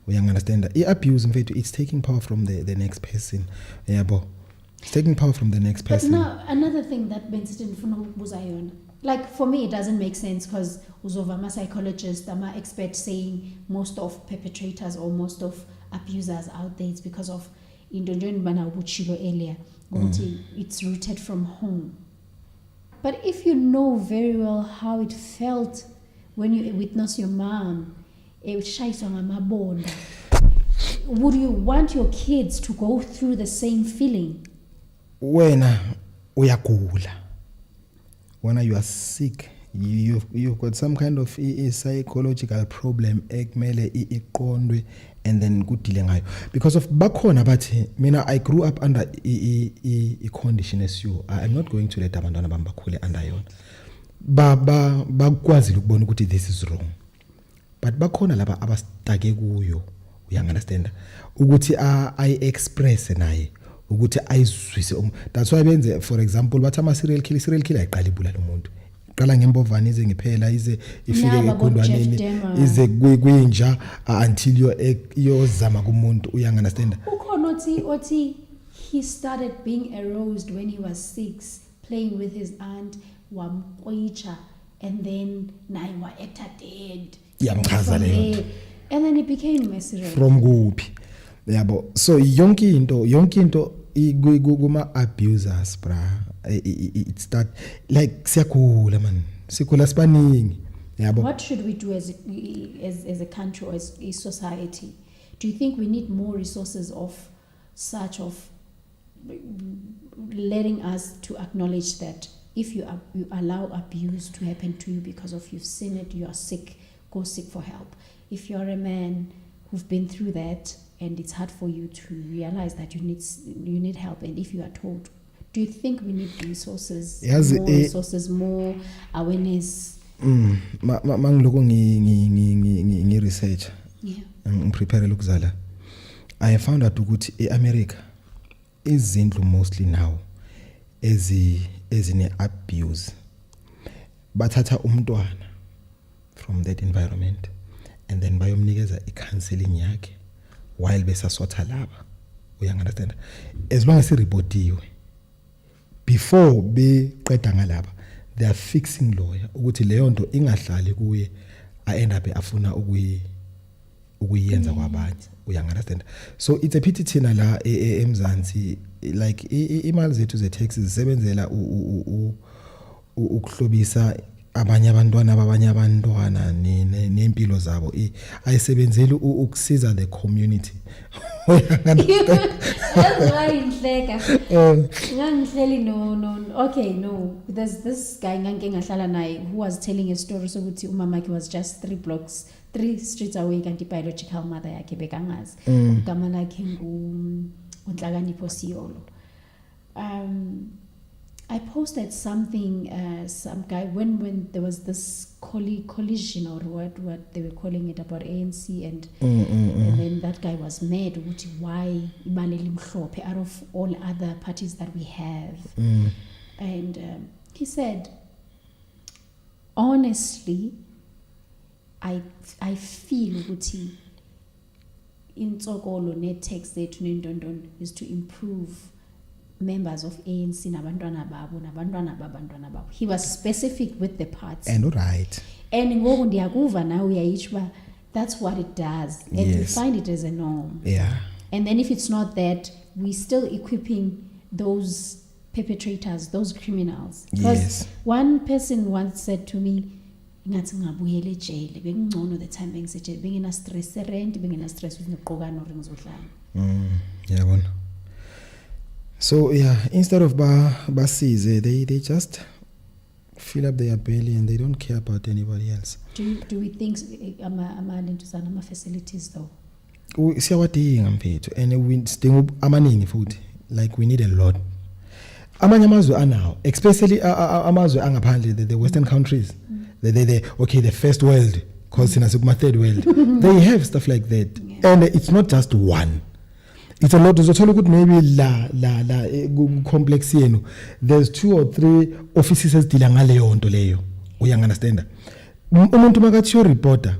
We understand that abuse in fact it's taking power from the next person. Yeah, but it's taking power from the next person. But now another thing that Benson Funo, like for me it doesn't make sense because I'm a psychologist, I'm an expert saying most of perpetrators or most of abusers out there it's because of earlier. It's rooted from home. But if you know very well how it felt when you witness your mom, would you want your kids to go through the same feeling? When you are sick, you've got some kind of a psychological problem, and then good dealing. Because of bakhona bathi mina I grew up under a condition as you. I'm not going to let abantwana bami bakhule under yona. Bakwazi ukubona ukuthi this is wrong. But bakhona laba abastake kuyo. You understand? Ukuthi I express naye. Ukuthi ayizwise. That's why benze for example bathi ama serial killer ayiqala ibulala umuntu. Qala ngembovane ize ngiphela ize ifike ekondwaneni ize kwinja until yozama kumuntu. You understand? Ukhona othi he started being aroused when he was 6 playing with his aunt wamqwicha and then naye wa actor dead. Yamchaza leyo. And then it became messy. From kuphi? Yabo. So yonke into kuma abusers bra. It start like siyakula man. Sikula spaningi. Yabo. What should we do as a country or as a society? Do you think we need more resources of such of letting us to acknowledge that if you allow abuse to happen to you because of you've seen it, you are sick, go seek for help. If you're a man who've been through that and it's hard for you to realize that you need help, and if you are told, do you think we need resources, more awareness? Mangiloko ngi research. Yeah. Prepare lokuzala. I found out ukuthi eAmerica izindlu mostly now ezine abuse bathatha umntwana from that environment and then bayomnikeza i-counseling yakhe while besasotha laba. You understand? As long as reportiwe before beqeda ngalaba they are fixing lawyer ukuthi leyo nto ingahlali kuye end up afuna ukuyenza kwabanye. You understand? So it's a pity thina la eMzansi like imali zethu ze taxes zisebenzela ukuhlobisa abanye abantwana nempilo zabo ayisebenzeli ukusiza the community. That's why inhleka ngangihleli no okay no there's this guy ngake ngahlala naye who was telling a story sokuthi umamakhe was just 3 streets away kanti biological mother yakhe bekangazi igama lakhe nguNhlakanipho Siyolo. I posted something, some guy, when there was this collision or what they were calling it about ANC and then that guy was mad, why Ibaleli Mhlophe out of all other parties that we have. And he said, honestly, I feel ukuthi intsokolo ne-text zethu nendondon is to improve members of ANC nabantwana babo. He was specific with the parts. And right. And ngoku ndiyakuva now uyayitsho that's what it does. And yes. We find it as a norm. Yeah. And then if it's not that, we still equipping those perpetrators, those criminals. Because yes. One person once said to me, ngathi ngabuyele jail bekungcono the time bengisejele bengena stress rent bengena stress uzinoqoka no ringizodlala. Yabona. So yeah, instead of basize, they just fill up their belly and they don't care about anybody else. Do we think ama facilities though? Siyawadinga mfethu and we sidinga amaningi futhi, like we need a lot. Amanye amazwe anawo, especially amazwe angaphandle, the western countries. The first world, because in a third world, they have stuff like that. Yeah. And it's not just one. It's a lot. Maybe complex. There's 2 or 3 offices dealing with leyo. You understand? Umuntu makathi reporter,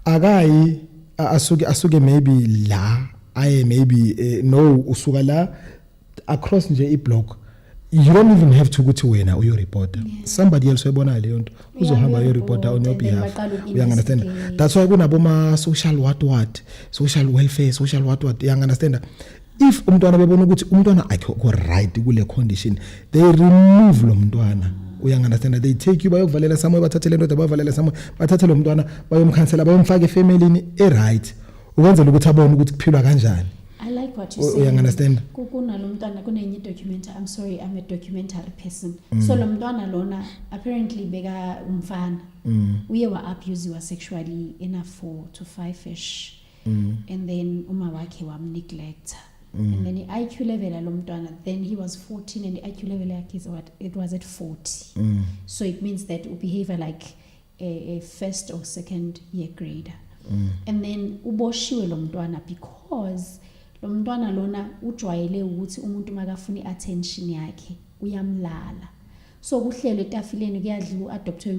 akayi asuke maybe la aye maybe no usuka la across nje iblock. You don't even have to ukuthi wena uyoreporta. Somebody else uyabona leyo nto uzohamba uyoreporta on your behalf. Uyangunderstand? That's why kunaboma social what, social welfare, social what. Uyangunderstand? If umntwana bebona ukuthi umntwana akho right kule condition, they remove lo mntwana. Uyangunderstand? They take you bayokuvalela somewhere, bathathele into abavalela somewhere, bathathe lo mntwana bayomkhansela bayomfaka efamily right. Ukwenzela ukuthi abone ukuthi kuphilwa kanjani. I like what you say. You understand? Kunenye documentary. I'm sorry, I'm a documentary person. So lo mntwana lona apparently beka umfana. Uye wa abuse wa sexually enough 4 to 5ish. And then uma wakhe wam neglect. And then the IQ level lo mntwana, then he was 14 and the IQ level yakhe is what it was at 40. So it means that u behave like a first or second year grader. And then uboshiwe lo mntwana because lo mntwana lona ujwayele ukuthi umuntu makafuni attention yakhe uyamlala. So kuhlelo etafileni kuyadliwa adoptwe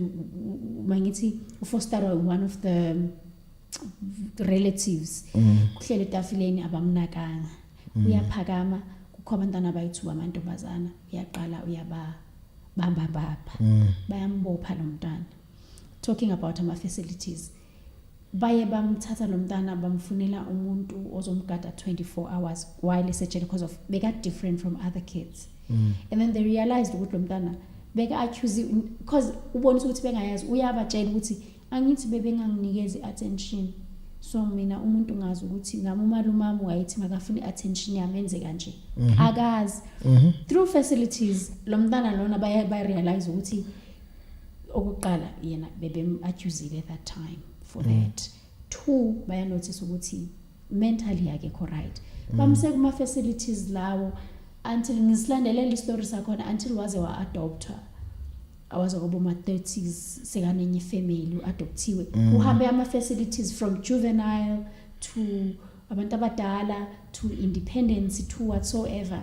mangithi ufosterwa one of the relatives. Kuhlelo etafileni abamnakanga. Uyaphakama kukho abantwana bayithuba amantombazana uyaqala uyabamba bayambopha lo mntwana. Talking about ama facilities, baye bamthatha lo mntwana bamfunela umuntu ozomgada 24 hours while esetshele because of they got different from other kids. And then they realized ukuthi lo mntwana beka accuse because ubonisa ukuthi bengayazi uyabatshela ukuthi angithi bebenganginikezi attention. So mina umuntu ngazi ukuthi ngamumalumama wayithi makafuni attention yami enze kanje. Akazi. Through facilities lo mntwana lona baye realize ukuthi okuqala yena bebem accused at that time for that. 2 baya notice ukuthi mentally yake correct. Bamse kuma facilities lawo until ngisilandelela istory sakhona until waze wa adopter. Awaze ngoba ma 30s sekanenye family uadoptiwe. Uhambe ama facilities from juvenile to abantu abadala to independence to whatsoever.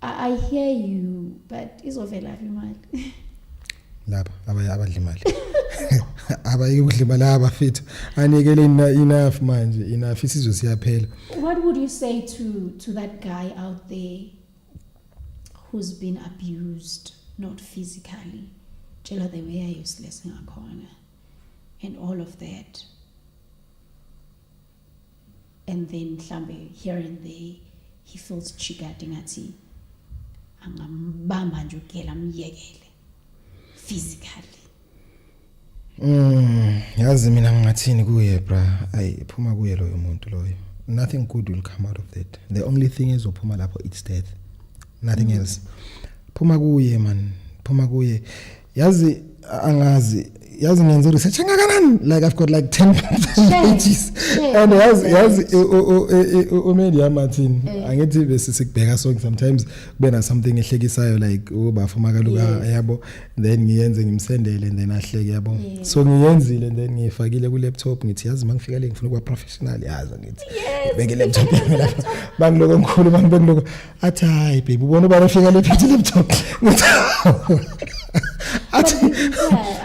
I hear you but izovela imali. Lapha abadla imali. Abayikudla imali abafethu anikele enough manje enough isizwe siyaphela. What would you say to that guy out there who's been abused, not physically, tshela the way useless ngakhona and all of that, and then mhlambe here and there he feels triggered ngathi angambamba nje ukela amyekele physically? Yazi mina ngingathini kuye bra, ayiphuma kuye loyo muntu loyo. Nothing good will come out of that. The only thing is uphuma lapho it's death. Nothing else. Phuma kuye man, phuma kuye. Yazi angazi ngenze research ngakanani, like I've got like 10 pages. And yazi umedia Martin angithi bese sikubheka sonke sometimes kube na something ehlekisayo like ubafuma kaluka yabo, then ngiyenze ngimsendele and then ahleke yabo. So ngiyenzile and then ngifakile ku laptop ngithi yazi mangifika le ngifuna kuba professional yazi ngithi beke laptop yami lapha bangiloko ngikhulu bangiloko athi hayi baby ubona ubani ufika le laptop athi